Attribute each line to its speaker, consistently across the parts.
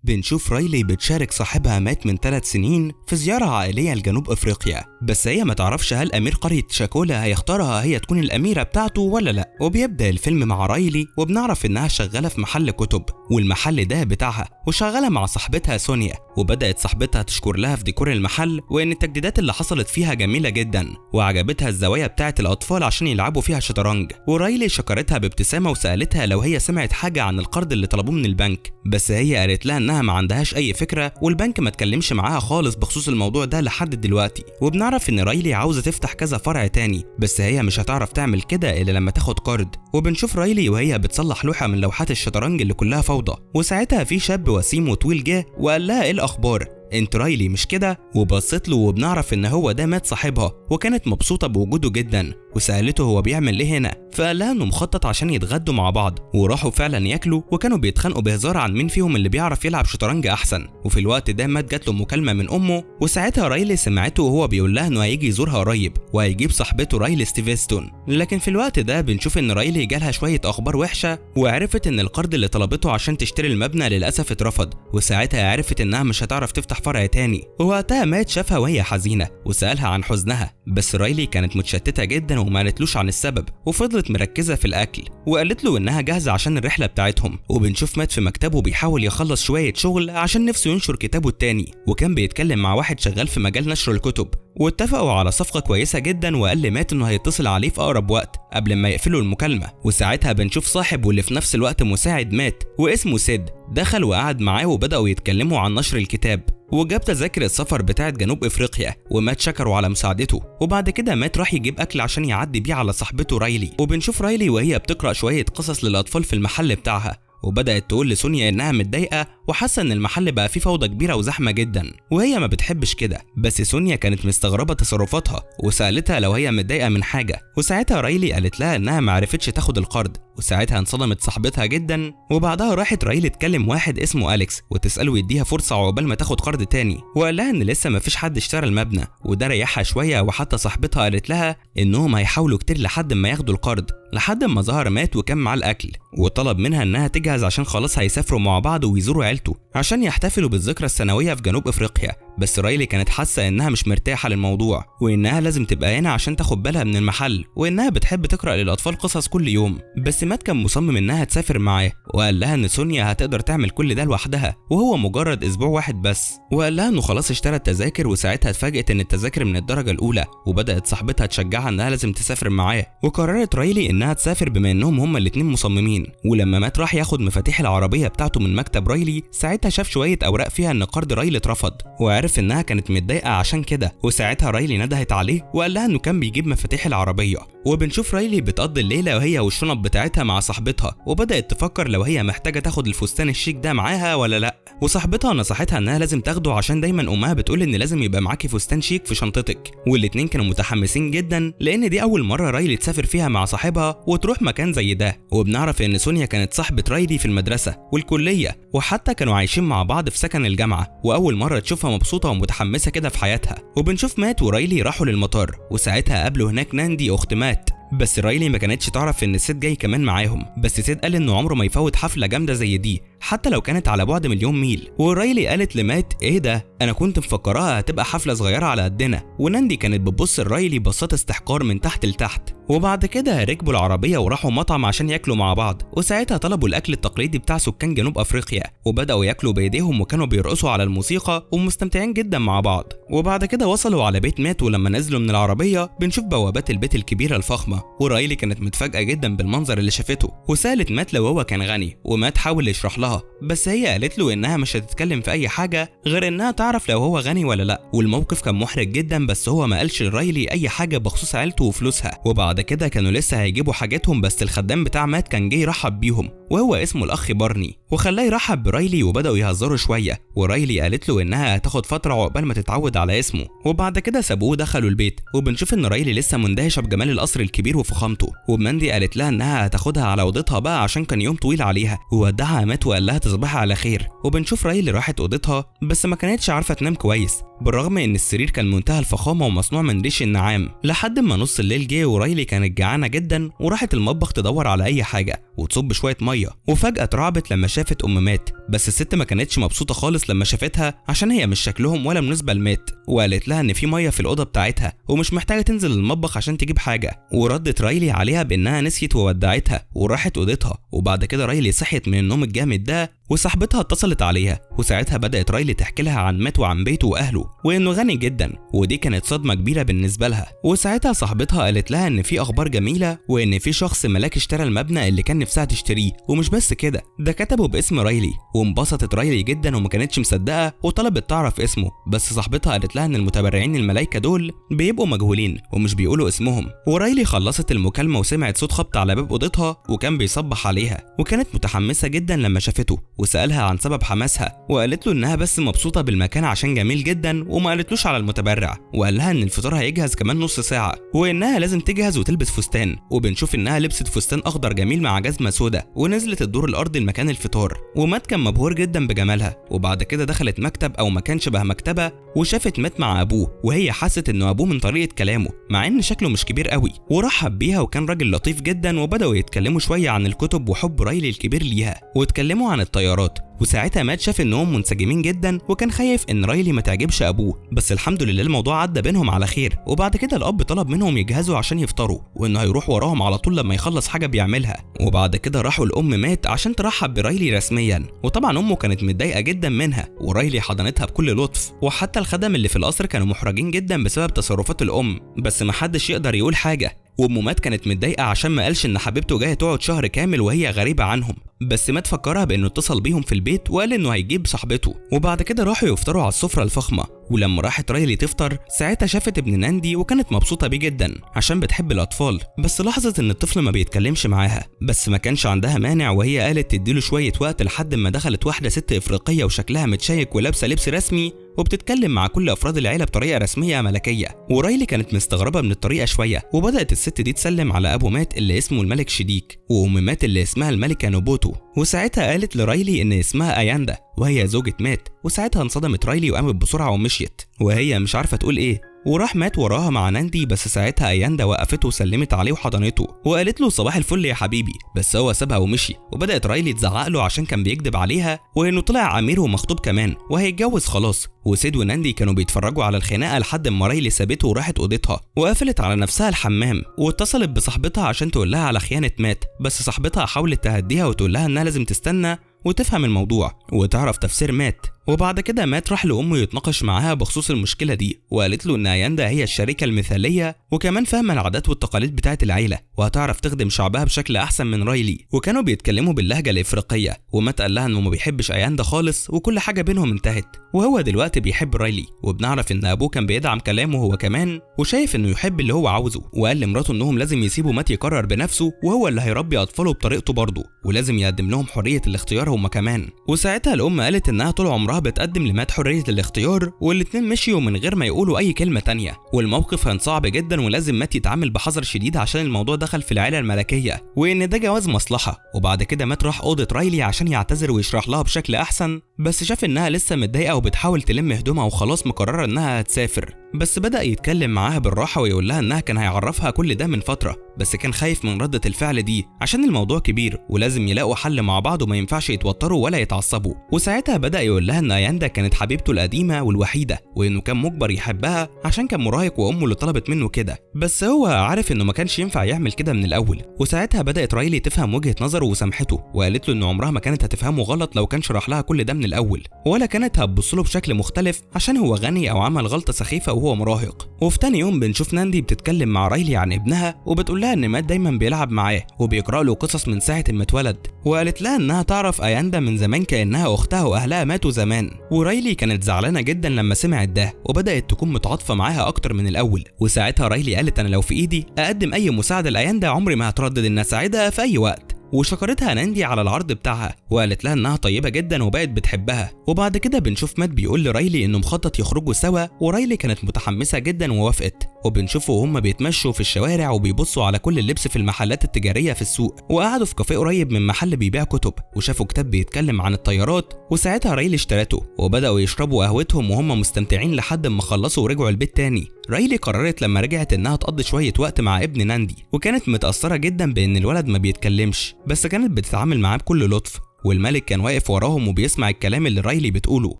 Speaker 1: بنشوف رايلي بتشارك صاحبها مات من 3 سنين في زيارة عائلية لجنوب افريقيا، بس هي ما تعرفش هل امير قرية شاكولا هيختارها هي تكون الاميرة بتاعته ولا لا. وبيبدأ الفيلم مع رايلي وبنعرف انها شغالة في محل كتب، والمحل ده بتاعها، وشغالة مع صاحبتها سونيا. وبدأت صاحبتها تشكر لها في ديكور المحل وان التجديدات اللي حصلت فيها جميلة جدا، وعجبتها الزوايا بتاعة الاطفال عشان يلعبوا فيها شطرنج. ورايلي شكرتها بابتسامة وسألتها لو هي سمعت حاجة عن القرض اللي طلبوه من البنك، بس هي قالت لها انها ما عندهاش اي فكرة، والبنك ما اتكلمش معاها خالص بخصوص الموضوع ده لحد دلوقتي. وبنعرف ان رايلي عاوزة تفتح كذا فرع تاني، بس هي مش هتعرف تعمل كده الا لما تاخد قرض. وبنشوف رايلي وهي بتصلح لوحة من لوحات الشطرنج اللي كلها فوضى، وساعتها في شاب وسيم وطويل جه وقال لها ايه الاخبار، انت رايلي مش كده؟ وبصت له وبنعرف ان هو ده مات صاحبها، وكانت مبسوطه بوجوده جدا، وسالته هو بيعمل ايه هنا، فقال لها انه مخطط عشان يتغدوا مع بعض. وراحوا فعلا ياكلوا، وكانوا بيتخانقوا بهزار عن مين فيهم اللي بيعرف يلعب شطرنج احسن. وفي الوقت ده مات جات له مكالمه من امه، وساعتها رايلي سمعته وهو بيقول لها انه هيجي يزورها قريب وهيجيب صاحبته رايلي ستيفستون. لكن في الوقت ده بنشوف ان رايلي جالها شويه اخبار وحشه، وعرفت ان القرض اللي طلبته عشان تشتري المبنى للاسف اترفض، وساعتها عرفت انها مش هتعرف تفتح فرع تاني. ووقتها مات شافها وهي حزينه وسالها عن حزنها، بس رايلي كانت متشتته جدا وما قالتلوش عن السبب، وفضلت مركزه في الاكل، وقالت له انها جاهزه عشان الرحله بتاعتهم. وبنشوف مات في مكتبه بيحاول يخلص شويه شغل عشان نفسه ينشر كتابه التاني، وكان بيتكلم مع واحد شغال في مجال نشر الكتب، واتفقوا على صفقه كويسه جدا. وقال لمات انه هيتصل عليه في اقرب وقت قبل ما يقفلوا المكالمه. وساعتها بنشوف صاحب واللي في نفس الوقت مساعد مات واسمه سيد دخل وقعد معاه، وبداوا يتكلموا عن نشر الكتاب، وجاب تذاكر السفر بتاعه جنوب افريقيا، ومات شكروا على مساعدته. وبعد كده مات راح يجيب اكل عشان يعدي بيه على صاحبته رايلي. وبنشوف رايلي وهي بتقرا شويه قصص للاطفال في المحل بتاعها، وبدأت تقول لسونيا انها متضايقه وحاسه ان المحل بقى فيه فوضى كبيره وزحمه جدا، وهي ما بتحبش كده. بس سونيا كانت مستغربه تصرفاتها وسالتها لو هي متضايقه من حاجه، وساعتها رايلي قالت لها انها ما عرفتش تاخد القرض، وساعتها انصدمت صاحبتها جدا. وبعدها راحت رايلي تكلم واحد اسمه أليكس وتساله يديها فرصه عقبال ما تاخد قرض تاني، وقال لها ان لسه ما فيش حد اشترى المبنى، وده ريحها شويه. وحتى صاحبتها قالت لها انهم هيحاولوا كتير لحد ما ياخدوا القرض، لحد ما ظهر مات وكان معاه الاكل، وطلب منها انها تجهز عشان خلاص هيسافروا مع بعض ويزوروا عيلته عشان يحتفلوا بالذكرى السنويه في جنوب افريقيا. بس رايلي كانت حاسه انها مش مرتاحه للموضوع، وانها لازم تبقى هنا عشان تاخد بالها من المحل، وانها بتحب تقرا للاطفال قصص كل يوم. بس مات كان مصمم انها تسافر معاه، وقال لها ان سونيا هتقدر تعمل كل ده لوحدها وهو مجرد اسبوع واحد بس. وقال لها انه خلاص اشترى التذاكر، وساعتها اتفاجئت ان التذاكر من الدرجه الاولى، وبدات صاحبتها تشجعها انها لازم تسافر معاه. وقررت رايلي انها تسافر بما انهم هما الاتنين مصممين. ولما مات راح ياخد مفاتيح العربيه بتاعته من مكتب رايلي، ساعتها شاف شويه اوراق فيها ان قرض رايلي اترفض، وعرف انها كانت متضايقه عشان كده. وساعتها رايلي ندهت عليه وقال لها انه كان بيجيب مفاتيح العربيه. وبنشوف رايلي بتقضي الليله وهي والشنط بتاعتها مع صاحبتها، وبدات تفكر لو هي محتاجه تاخد الفستان الشيك ده معاها ولا لا. وصاحبتها نصحتها انها لازم تاخده عشان دايما امها بتقول ان لازم يبقى معاكي فستان شيك في شنطتك. والاتنين كانوا متحمسين جدا لان دي اول مره رايلي تسافر فيها مع صاحبها وتروح مكان زي ده. وبنعرف ان سونيا كانت صاحبه رايلي في المدرسه والكليه، وحتى كانوا عايشين مع بعض في سكن الجامعه، واول مره تشوفها مبسوطه ومتحمسه كده في حياتها. وبنشوف مات ورايلي راحوا للمطار، وساعتها قابلوا هناك ناندي اخت مات. بس رايلي ما كانتش تعرف ان سيد جاي كمان معاهم، بس سيد قال انه عمره ما يفوت حفله جامده زي دي حتى لو كانت على بعد مليون ميل. ورايلي قالت لمات ايه ده، انا كنت مفكراها هتبقى حفله صغيره على قدنا. وناندي كانت بتبص لرايلي بصات استحقار من تحت لتحت. وبعد كده ركبوا العربيه وراحوا مطعم عشان ياكلوا مع بعض، وساعتها طلبوا الاكل التقليدي بتاع سكان جنوب افريقيا، وبداوا ياكلوا بايديهم وكانوا بيرقصوا على الموسيقى ومستمتعين جدا مع بعض. وبعد كده وصلوا على بيت مات، ولما نزلوا من العربيه بنشوف بوابات البيت الكبيره الفخمه، ورايلي كانت متفاجئه جدا بالمنظر اللي شافته، وسالت مات لو هو كان غني. ومات حاول يشرح لها، بس هي قالت له انها مش هتتكلم في اي حاجه غير انها تعرف لو هو غني ولا لا. والموقف كان محرج جدا، بس هو ما قالش لرايلي اي حاجه بخصوص عيلته وفلوسها. وبعد كده كانوا لسه هيجيبوا حاجاتهم، بس الخدام بتاع مات كان جاي يرحب بيهم، وهو اسمه الاخ بارني، وخلاه يرحب برايلي، وبداوا يهزروا شويه. ورايلي قالت له انها هتاخد فتره عقبال ما تتعود على اسمه. وبعد كده سابوه دخلوا البيت، وبنشوف ان رايلي لسه مندهشه بجمال القصر الكبير وفخامته. وماندي قالت لها انها هتاخدها على اوضتها بقى عشان كان يوم طويل عليها، وودعها مات وقال لها تصبحي على خير. وبنشوف رايلي راحت اوضتها، بس ما كانتش عارفه تنام كويس بالرغم ان السرير كان منتهى الفخامه ومصنوع من ريش النعام. لحد ما نص الليل جه، ورايلي كانت جعانه جدا وراحت المطبخ تدور على اي حاجه وتصب شويه ميه. الميه، وفجأة اترعبت لما شافت مات. بس الست ما كانتش مبسوطة خالص لما شافتها عشان هي مش شكلهم ولا مناسبة لمات، وقالت لها ان في ميه في الأوضة بتاعتها ومش محتاجة تنزل المطبخ عشان تجيب حاجة. وردت رايلي عليها بانها نسيت وودعتها وراحت أوضتها. وبعد كده رايلي صحيت من النوم الجامد ده وصاحبتها اتصلت عليها، وساعتها بدأت رايلي تحكي لها عن مات وعن بيته واهله وانه غني جدا، ودي كانت صدمة كبيرة بالنسبة لها. وساعتها صاحبتها قالت لها ان في اخبار جميلة وان في شخص ملاك اشترى المبنى اللي كان نفسها تشتريه، ومش بس كده ده كتبه باسم رايلي. وانبسطت رايلي جدا وما كانتش مصدقة وطلبت تعرف اسمه، بس صاحبتها قالت لها ان المتبرعين الملايكة دول بيبقوا مجهولين ومش بيقولوا اسمهم. ورايلي خلصت المكالمة وسمعت صوت خبط على باب اوضتها وكان بيصبح عليها، وكانت متحمسة جدا لما شافته وسألها عن سبب حماسها، وقالت له انها بس مبسوطة بالمكان عشان جميل جدا، وما قالتلوش على المتبرع. وقال لها ان الفطار هيجهز كمان نص ساعة وانها لازم تجهز وتلبس فستان. وبنشوف انها لبست فستان اخضر جميل مع جزمة سودا ونزلت الدور الارضي لمكان الفطار، ومات كان مبهور جدا بجمالها. وبعد كده دخلت مكتب او مكان شبه مكتبة وشافت مات مع ابوه، وهي حست انه ابوه من طريقة كلامه مع ان شكله مش كبير قوي، ورحب بيها وكان راجل لطيف جدا. وبداوا يتكلموا شوية عن الكتب وحب رايلي الكبير ليها، واتكلموا عن الطيارات. وساعتها مات شاف انهم منسجمين جدا وكان خايف ان رايلي ما تعجبش ابوه، بس الحمد لله الموضوع عدى بينهم على خير. وبعد كده الاب طلب منهم يجهزوا عشان يفطروا وانه هيروح وراهم على طول لما يخلص حاجه بيعملها. وبعد كده راحوا الام مات عشان ترحب برايلي رسميا، وطبعا امه كانت متضايقه جدا منها ورايلي حضنتها بكل لطف. وحتى الخدم اللي في القصر كانوا محرجين جدا بسبب تصرفات الام، بس ما حدش يقدر يقول حاجه. وام مات كانت متضايقه عشان ما قالش ان حبيبته جايه تقعد شهر كامل وهي غريبه عنهم، بس مات فكرها بانه اتصل بيهم في البيت وقال انه هيجيب صاحبته. وبعد كده راحوا يفطروا على السفره الفخمه، ولما راحت رايلي تفطر ساعتها شافت ابن ناندي وكانت مبسوطه بيه جدا عشان بتحب الاطفال، بس لاحظت ان الطفل ما بيتكلمش معاها، بس ما كانش عندها مانع وهي قالت تديله شويه وقت لحد ما دخلت واحده ست افريقيه وشكلها متشيك ولابسه لبس رسمي وبتتكلم مع كل افراد العيله بطريقه رسميه ملكيه. ورايلي كانت مستغربه من الطريقه شويه، وبدات الست دي تسلم على ابو مات اللي اسمه الملك شديك، وام مات اللي اسمها الملكه نوبوتو. وساعتها قالت لرايلي ان اسمها اياندا وهي زوجة مات. وساعتها انصدمت رايلي وقامت بسرعه ومشيت وهي مش عارفه تقول ايه. وراح مات وراها مع ناندي، بس ساعتها اياندا وقفته وسلمت عليه وحضنته وقالت له صباح الفل يا حبيبي، بس هو سابها ومشي. وبدات رايلي تزعق له عشان كان بيكذب عليها وانه طلع امير ومخطوب كمان وهيتجوز خلاص. وسيد وناندي كانوا بيتفرجوا على الخناقه لحد ما رايلي سابته وراحت اوضتها وقفلت على نفسها الحمام، واتصلت بصاحبتها عشان تقول لها على خيانه مات، بس صاحبتها حاولت تهديها وتقول لها انها لازم تستنى وتفهم الموضوع وتعرف تفسير مات. وبعد كده مات راح لأمه يتناقش معاها بخصوص المشكلة دي، وقالت له إن أياندا هي الشريكة المثالية وكمان فاهمة العادات والتقاليد بتاعة العيلة وهتعرف تخدم شعبها بشكل أحسن من رايلي. وكانوا بيتكلموا باللهجة الإفريقية، ومات قال لها إنه ما بيحبش أياندا خالص وكل حاجة بينهم انتهت، وهو دلوقتي بيحب رايلي. وبنعرف إن أبوه كان بيدعم كلامه هو كمان وشايف إنه يحب اللي هو عاوزه، وقال لمراته إنهم لازم يسيبوا مات يقرر بنفسه وهو اللي هيربي أطفاله بطريقته برضه، ولازم يقدم لهم حرية الاختيار هما كمان. وساعتها الأم قالت إنها طول عمرها بتقدم لمات حرية الاختيار، والاتنين مشيوا من غير ما يقولوا أي كلمة تانية. والموقف كان صعب جدا ولازم مات يتعامل بحذر شديد عشان الموضوع دخل في العيلة الملكية وإن ده جواز مصلحة. وبعد كده مات راح أوضة رايلي عشان يعتذر ويشرح لها بشكل أحسن، بس شاف إنها لسه متضايقة وبتحاول تلم هدومها وخلاص مقررة إنها هتسافر، بس بدأ يتكلم معاها بالراحة ويقول لها إنها كان هيعرفها كل ده من فترة، بس كان خايف من ردة الفعل دي عشان الموضوع كبير ولازم يلاقوا حل مع بعض وما ينفعش يتوتروا ولا يتعصبوا. وساعتها بدأ يقول لها إن أياندا كانت حبيبته القديمة والوحيدة وإنه كان مجبر يحبها عشان كان مراهق وأمه اللي طلبت منه كده، بس هو عارف إنه ما كانش ينفع يعمل كده من الأول. وساعتها بدأت رايلي تفهم وجهة نظره وسامحته، وقالت له إنه عمرها ما كانت هتفهمه غلط لو كان شرح لها كل ده من الأول، ولا كانت هتبص له بشكل مختلف عشان هو غني أو عمل غلطة سخيفة وهو مراهق. وفي تاني يوم بنشوف ناندي بتتكلم مع رايلي عن ابنها وبتقول لها إن مات دايما بيلعب معاه وبيقرأ له قصص من ساعة ما اتولد، وقالت لها إنها تعرف أياندا من زمان كأنها أختها وأهلها ماتوا زمان. ورايلي كانت زعلانة جدا لما سمعت ده وبدأت تكون متعاطفة معاها أكتر من الأول. وساعتها رايلي قالت أنا لو في إيدي أقدم أي مساعدة لأياندا عمري ما هتردد إن أساعدها في أي وقت. وشكرتها ناندي على العرض بتاعها وقالت لها انها طيبه جدا وبقت بتحبها. وبعد كده بنشوف مات بيقول لرايلي انه مخطط يخرجوا سوا، ورايلي كانت متحمسه جدا ووافقت. وبنشوفه وهم بيتمشوا في الشوارع وبيبصوا على كل اللبس في المحلات التجاريه في السوق، وقعدوا في كافيه قريب من محل بيبيع كتب وشافوا كتاب بيتكلم عن الطيارات، وساعتها رايلي اشترته وبداوا يشربوا قهوتهم وهم مستمتعين لحد ما خلصوا ورجعوا البيت تاني. رايلي قررت لما رجعت انها تقضي شويه وقت مع ابن ناندي، وكانت متأثرة جدا بان الولد ما بيتكلمش بس كانت بتتعامل معاه بكل لطف، والملك كان واقف وراهم وبيسمع الكلام اللي رايلي بتقوله.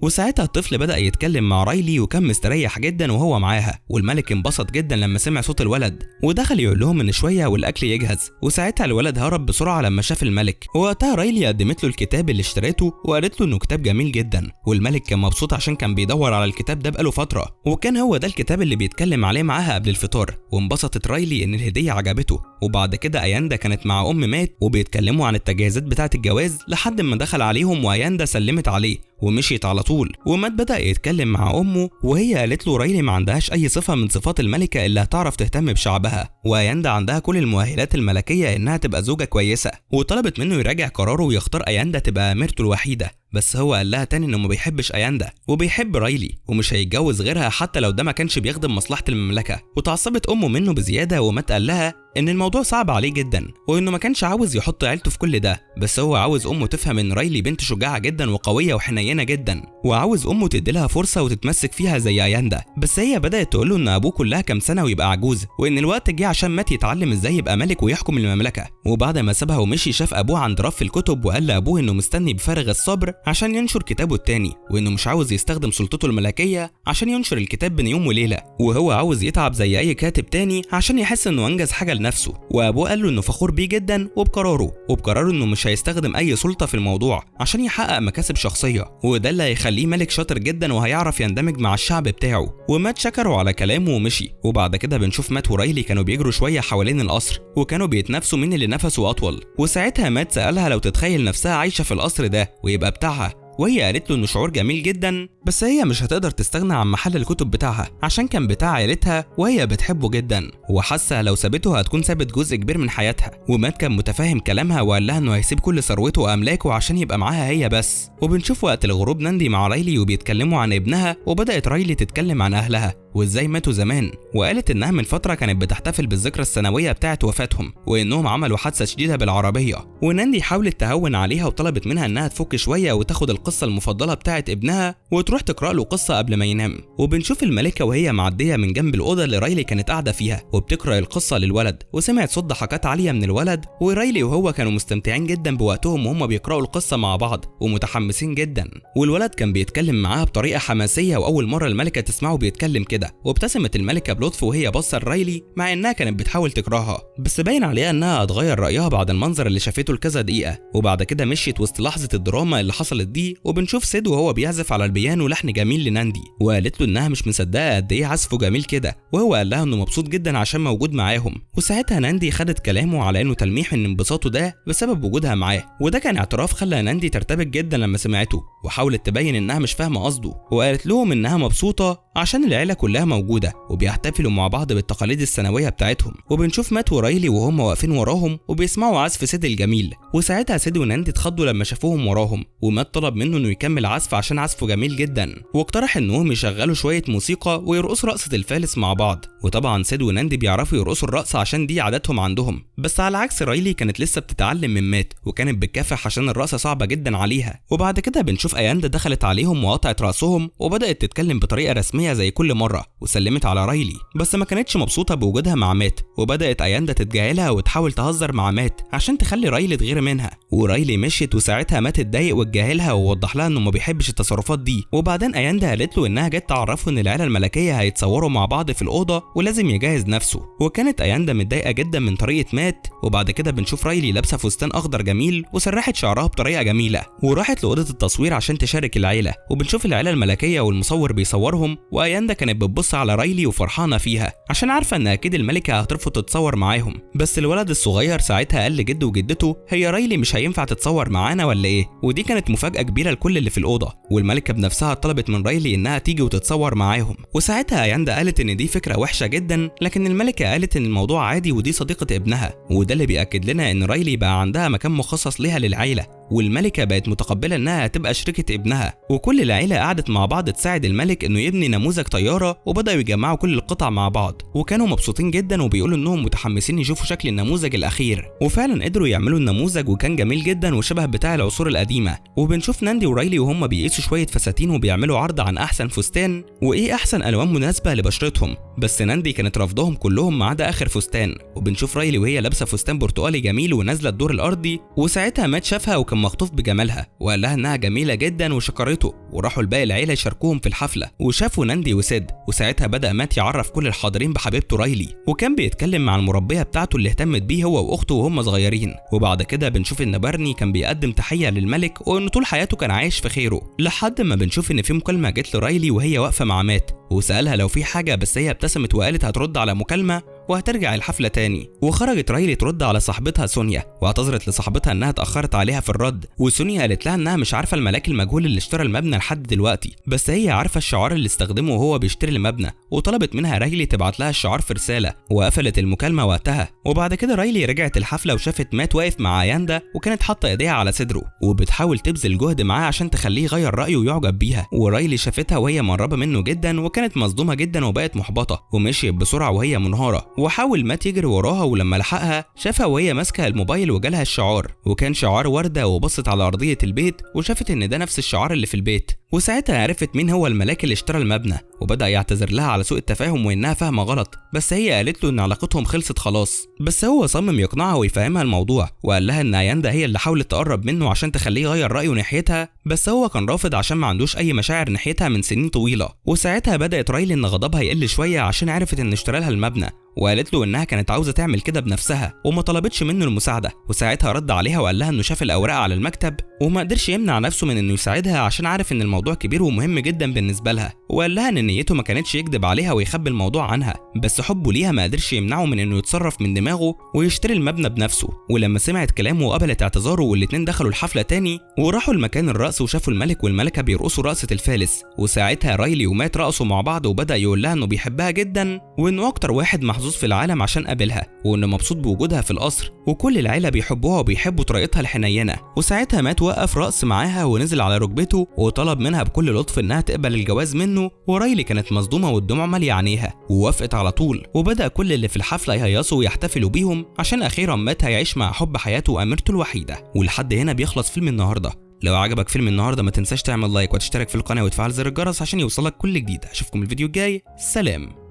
Speaker 1: وساعتها الطفل بدأ يتكلم مع رايلي وكان مستريح جدا وهو معاها، والملك انبسط جدا لما سمع صوت الولد ودخل يقول لهم ان شويه والاكل يجهز. وساعتها الولد هرب بسرعه لما شاف الملك، ووقتها رايلي قدمت له الكتاب اللي اشتريته وقالت له انه كتاب جميل جدا، والملك كان مبسوط عشان كان بيدور على الكتاب ده بقاله فتره، وكان هو ده الكتاب اللي بيتكلم عليه معاها قبل الفطار. وانبسطت رايلي ان الهديه عجبته. وبعد كده اياندا كانت مع مات وبيتكلموا عن التجهيزات بتاعه الجواز لحد ما دخل عليهم واياندا سلمت عليه ومشيت على طول. ومات بدأ يتكلم مع امه وهي قالت له رايلي ما عندهاش اي صفه من صفات الملكه اللي هتعرف تهتم بشعبها، واياندا عندها كل المؤهلات الملكيه انها تبقى زوجه كويسه، وطلبت منه يراجع قراره ويختار اياندا تبقى اميرته الوحيده. بس هو قال لها تاني انه ما بيحبش اياندا وبيحب رايلي ومش هيتجوز غيرها حتى لو ده ما كانش بيخدم مصلحه المملكه. وتعصبت امه منه بزياده، ومات قال لها ان الموضوع صعب عليه جدا وانه ما كانش عاوز يحط عيلته في كل ده، بس هو عاوز امه تفهم ان رايلي بنت شجاعه جدا وقويه وحنينه جدا، وعاوز امه تديلها فرصه وتتمسك فيها زي اياندا. بس هي بدات تقول له ان ابوه كلها كام سنه ويبقى عجوز، وان الوقت جه عشان مات يتعلم ازاي يبقى ملك ويحكم المملكه. وبعد ما سابها ومشي شاف ابوه عند رف الكتب وقال لابوه انه مستني بفارغ الصبر عشان ينشر كتابه التاني، وانه مش عاوز يستخدم سلطته الملكيه عشان ينشر الكتاب بين يوم وليله، وهو عاوز يتعب زي اي كاتب تاني عشان يحس انه انجز حاجه لنفسه. وابوه قال له انه فخور بيه جدا وبقراره انه مش هيستخدم اي سلطه في الموضوع عشان يحقق مكاسب شخصيه، وده اللي هيخليه ملك شاطر جدا وهيعرف يندمج مع الشعب بتاعه. ومات شكره على كلامه ومشي. وبعد كده بنشوف مات ورايلي كانوا بيجروا شويه حوالين القصر وكانوا بيتنافسوا مين اللي نفسه اطول. وساعتها مات سالها لو تتخيل نفسها عايشه في القصر ده ويبقى بتاعها، وهي قالت له انه شعور جميل جدا بس هي مش هتقدر تستغنى عن محل الكتب بتاعها عشان كان بتاع عيلتها وهي بتحبه جدا، وحاسه لو سابته هتكون سابت جزء كبير من حياتها. ومات كان متفاهم كلامها وقال لها انه هيسيب كل ثروته واملاكه عشان يبقى معاها هي بس. وبنشوف وقت الغروب ناندي مع رايلي وبيتكلموا عن ابنها، وبدات رايلي تتكلم عن اهلها وازاي ماتوا زمان، وقالت انها من فتره كانت بتحتفل بالذكرى السنويه بتاعه وفاتهم وانهم عملوا حادثه شديده بالعربيه. وناندي حاولت تهون عليها وطلبت منها انها تفك شويه وتاخد القصه المفضله بتاعه ابنها وتروح تقرا له قصه قبل ما ينام. وبنشوف الملكه وهي معديه من جنب الاوضه اللي رايلي كانت قاعده فيها وبتقرا القصه للولد، وسمعت صوت ضحكات عاليه من الولد، ورايلي وهو كانوا مستمتعين جدا بوقتهم وهم بيقراوا القصه مع بعض ومتحمسين جدا. والولد كان بيتكلم معاها بطريقه حماسيه واول مره الملكه تسمعه بيتكلم كده. وابتسمت الملكه بلطف وهي باصه لرايلي مع انها كانت بتحاول تكرهها، بس باين عليها انها هتغير رايها بعد المنظر اللي شافته لكذا دقيقه. وبعد كده مشيت وسط لحظه الدراما اللي حصلت دي، وبنشوف سيد وهو بيعزف على البيانو لحن جميل لناندي، وقالت له انها مش مصدقه قد ايه عزفه جميل كده، وهو قال لها انه مبسوط جدا عشان موجود معاهم. وساعتها ناندي خدت كلامه على انه تلميح ان انبساطه ده بسبب وجودها معاه، وده كان اعتراف خلى ناندي ترتبك جدا لما سمعته، وحاولت تبين انها مش فاهمه قصده، وقالت لهم انها مبسوطه عشان العيله كلها موجوده وبيحتفلوا مع بعض بالتقاليد السنويه بتاعتهم. وبنشوف مات ورايلي وهم واقفين وراهم وبيسمعوا عزف سيد الجميل، وساعتها سيد وناندي اتخضوا لما شافوهم وراهم، ومات طلب منه انه يكمل عزف عشان عزفه جميل جدا، واقترح انهم يشغلوا شويه موسيقى ويرقصوا رقصه الفالس مع بعض. وطبعا سيد وناندي بيعرفوا يرقصوا الرقصه عشان دي عاداتهم عندهم، بس على عكس رايلي كانت لسه بتتعلم من مات وكانت بتكافح عشان الرقصه صعبه جدا عليها. وبعد كده بنشوف اياندا دخلت عليهم وقطعت راسهم وبدات تتكلم بطريقه رسميه زي كل مره، وسلمت على رايلي، بس ما كانتش مبسوطه بوجودها مع مات، وبدات اياندا تتجاهلها وتحاول تهزر مع مات عشان تخلي رايلي تغير منها. ورايلي مشيت، وساعتها مات اتضايق واتجاهلها ووضح لها انه ما بيحبش التصرفات دي. وبعدين اياندا قالت له انها جت تعرفه ان العيله الملكيه هيتصوروا مع بعض في الاوضه ولازم يجهز نفسه، وكانت اياندا متضايقه جدا من طريقه مات. وبعد كده بنشوف رايلي لابسه فستان اخضر جميل وسرحت شعرها بطريقه جميله وراحت لاوضه التصوير عشان تشارك العيله، وبنشوف العيله الملكيه والمصور بيصورهم، واياندا كانت بتبص على رايلي وفرحانه فيها عشان عارفه ان اكيد الملكه هترفض تتصور معاهم. بس الولد الصغير ساعتها قال لجده وجدته هي رايلي مش هينفع تتصور معانا ولا ايه، ودي كانت مفاجاه كبيره لكل اللي في الاوضه. والملكه بنفسها طلبت من رايلي انها تيجي وتتصور معاهم، وساعتها اياندا قالت ان دي فكره وحشه جدا، لكن الملكه قالت ان الموضوع عادي ودي صديقه ابنها، وده اللي بياكد لنا ان رايلي بقى عندها مكان مخصص ليها للعيله، والملكه بقت متقبله انها تبقى شريكه ابنها. وكل العيله قعدت مع بعض تساعد الملك انه يبني نموذج طياره، وبداوا يجمعوا كل القطع مع بعض، وكانوا مبسوطين جدا وبيقولوا انهم متحمسين يشوفوا شكل النموذج الاخير. وفعلا قدروا يعملوا النموذج وكان جميل جدا وشبه بتاع العصور القديمه. وبنشوف ناندي ورايلي وهم بيقيسوا شويه فساتين وبيعملوا عرض عن احسن فستان وايه احسن الوان مناسبه لبشرتهم، بس ناندي كانت رافضاهم كلهم ما عدا اخر فستان. وبنشوف رايلي وهي لابسه فستان برتقالي جميل ونازله الدور الارضي، وساعتها مات شافها وكان مخطوف بجمالها وقال لها انها جميله جدا وشكرته. وراحوا لباقي العيله يشاركوهم في الحفله وشافوا ناندي وسيد. وساعتها بدا مات يعرف كل الحاضرين بحبيبته رايلي، وكان بيتكلم مع المربيه بتاعته اللي اهتمت بيه هو واخته وهم صغيرين. وبعد كده بنشوف ان بارني كان بيقدم تحيه للملك وانه طول حياته كان عايش في خيره، لحد ما بنشوف ان في مكالمه جت لرايلي وهي واقفه مع مات وسالها لو في حاجه، بس هي ابتسمت وقالت هترد على مكالمه وهترجع الحفله تاني. وخرجت رايلي ترد على صاحبتها سونيا، واعتذرت لصاحبتها انها اتاخرت عليها في الرد. وسونيا قالت لها انها مش عارفه الملاك المجهول اللي اشترى المبنى لحد دلوقتي، بس هي عارفه الشعار اللي استخدمه وهو بيشتري المبنى، وطلبت منها رايلي تبعت لها الشعار في رساله. وقفلت المكالمه وقتها. وبعد كده رايلي رجعت الحفله وشافت مات واقف مع ياندا وكانت حاطه ايديها على صدره وبتحاول تبذل جهد معاه عشان تخليه يغير رايه ويعجب بيها. ورايلي شافتها وهي مقربه منه جدا وكانت مصدومه جدا وبقت محبطه ومشيت بسرعه وهي منهاره. وحاول مات يجري وراها، ولما لحقها شافها وهي ماسكه الموبايل وجالها الشعار، وكان شعار ورده. وبصت على ارضيه البيت وشافت ان ده نفس الشعار اللي في البيت. وساعتها عرفت مين هو الملاك اللي اشترى المبنى، وبدأ يعتذر لها على سوء التفاهم وانها فاهمه غلط، بس هي قالت له ان علاقتهم خلصت خلاص. بس هو صمم يقنعها ويفهمها الموضوع، وقال لها ان ياندا هي اللي حاولت تقرب منه عشان تخليه يغير رايه ناحيتها، بس هو كان رافض عشان ما عندوش اي مشاعر ناحيتها من سنين طويله. وساعتها بدأت رايلي ان غضبها يقل شويه عشان عرفت ان اشترى لها المبنى، وقالت له انها كانت عاوزه تعمل كده بنفسها وما طلبتش منه المساعده. وساعتها رد عليها وقال لها انه شاف الاوراق على المكتب وما قدرش يمنع نفسه من انه يساعدها عشان عارف ان الموضوع كبير ومهم جدا بالنسبه لها. وقال لها ان نيته ما كانتش يكذب عليها ويخبي الموضوع عنها، بس حبه ليها ما قدرش يمنعه من انه يتصرف من دماغه ويشتري المبنى بنفسه. ولما سمعت كلامه وقبلت اعتذاره والاتنين دخلوا الحفله تاني وراحوا لمكان الرقص وشافوا الملك والملكه بيرقصوا رقصه الفالس. وساعتها رايلي ومات رقصوا مع بعض وبدا يقول لها انه بيحبها جدا وانه اكتر واحد محظوظ في العالم عشان قابلها، وانه مبسوط بوجودها في القصر وكل العيله بيحبوها وبيحبوا طريقتها الحنينه. وساعتها مات وقف رقص معاها ونزل على ركبته وطلب منها بكل لطف انها تقبل الجواز منه. ورايلي كانت مصدومه والدموع ماليه عينيها ووافقت على طول. وبدا كل اللي في الحفله يهيصوا ويحتفلوا بيهم عشان اخيرا مات هيعيش مع حب حياته واميرته الوحيده. ولحد هنا بيخلص فيلم النهارده. لو عجبك فيلم النهارده ما تنساش تعمل لايك وتشترك في القناه وتفعل زر الجرس عشان يوصلك كل جديد. اشوفكم الفيديو الجاي. سلام.